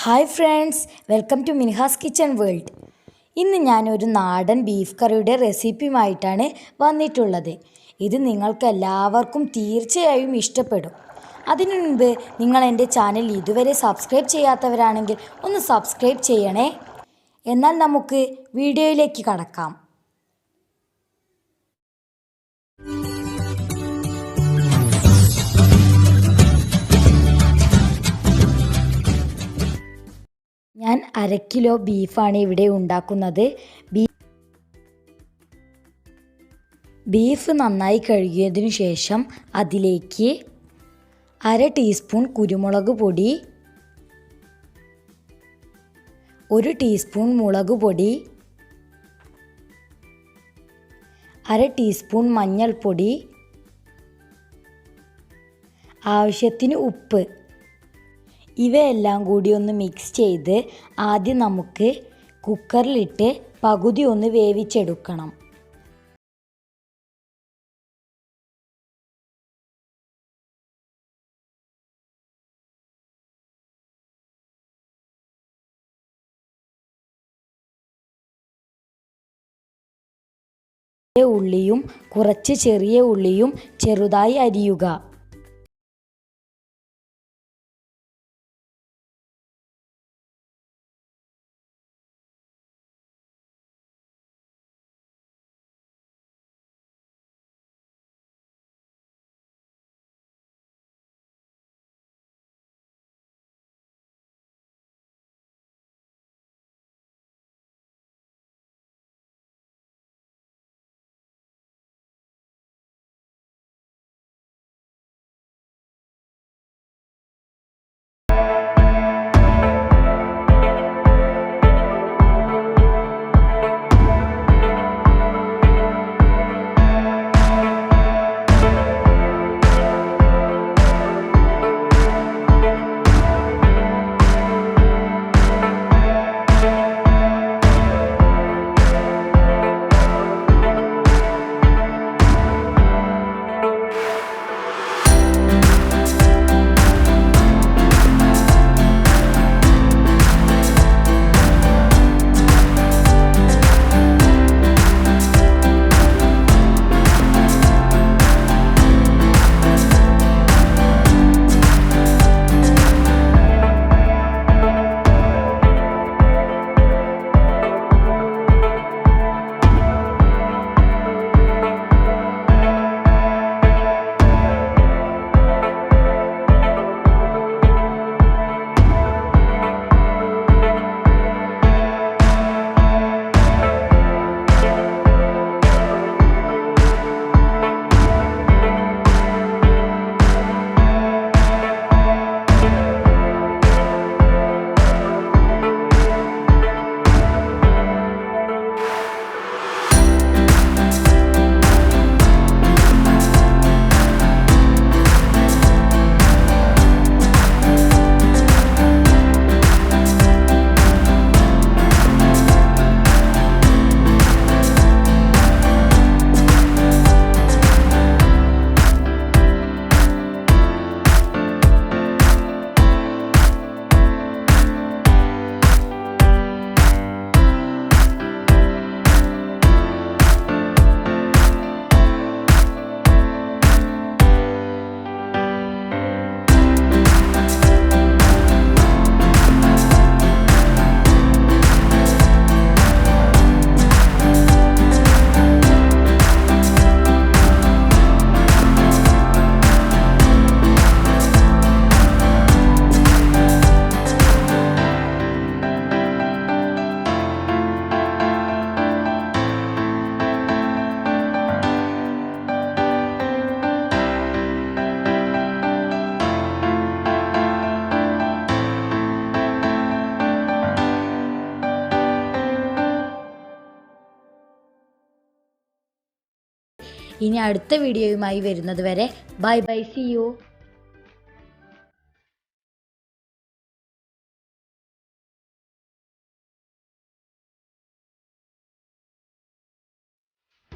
Hi friends, welcome to Minhas kitchen world. ഇന്ന് ഞാനൊരു നാടൻ ബീഫ് കറിയുടെ റെസിപ്പിയുമായിട്ടാണ് വന്നിട്ടുള്ളത്. ഇത് നിങ്ങൾക്ക് എല്ലാവർക്കും തീർച്ചയായും ഇഷ്ടപ്പെടും. അതിനു മുൻപ് നിങ്ങൾ എൻ്റെ ചാനൽ ഇതുവരെ സബ്സ്ക്രൈബ് ചെയ്യാത്തവരാണെങ്കിൽ ഒന്ന് സബ്സ്ക്രൈബ് ചെയ്യണേ. എന്നാൽ നമുക്ക് വീഡിയോയിലേക്ക് കടക്കാം. ഞാൻ 1/2 കിലോ ബീഫാണ് ഇവിടെ ഉണ്ടാക്കുന്നത്. ബീഫ് നന്നായി കഴുകിയതിനു ശേഷം അതിലേക്ക് 1/2 ടീസ്പൂൺ കുരുമുളക് പൊടി, 1 ടീസ്പൂൺ മുളക് പൊടി, 1/2 ടീസ്പൂൺ മഞ്ഞൾപ്പൊടി, ആവശ്യത്തിന് ഉപ്പ്, ഇവയെല്ലാം കൂടി ഒന്ന് മിക്സ് ചെയ്ത് ആദ്യം നമുക്ക് കുക്കറിലിട്ട് പകുതി ഒന്ന് വേവിച്ചെടുക്കണം. ഉള്ളിയും കുറച്ച് ചെറിയ ഉള്ളിയും ചെറുതായി അരിയുക. ഇനി അടുത്ത വീഡിയോയുമായി വരുന്നത് വരെ ബൈ ബൈ, സീ യു.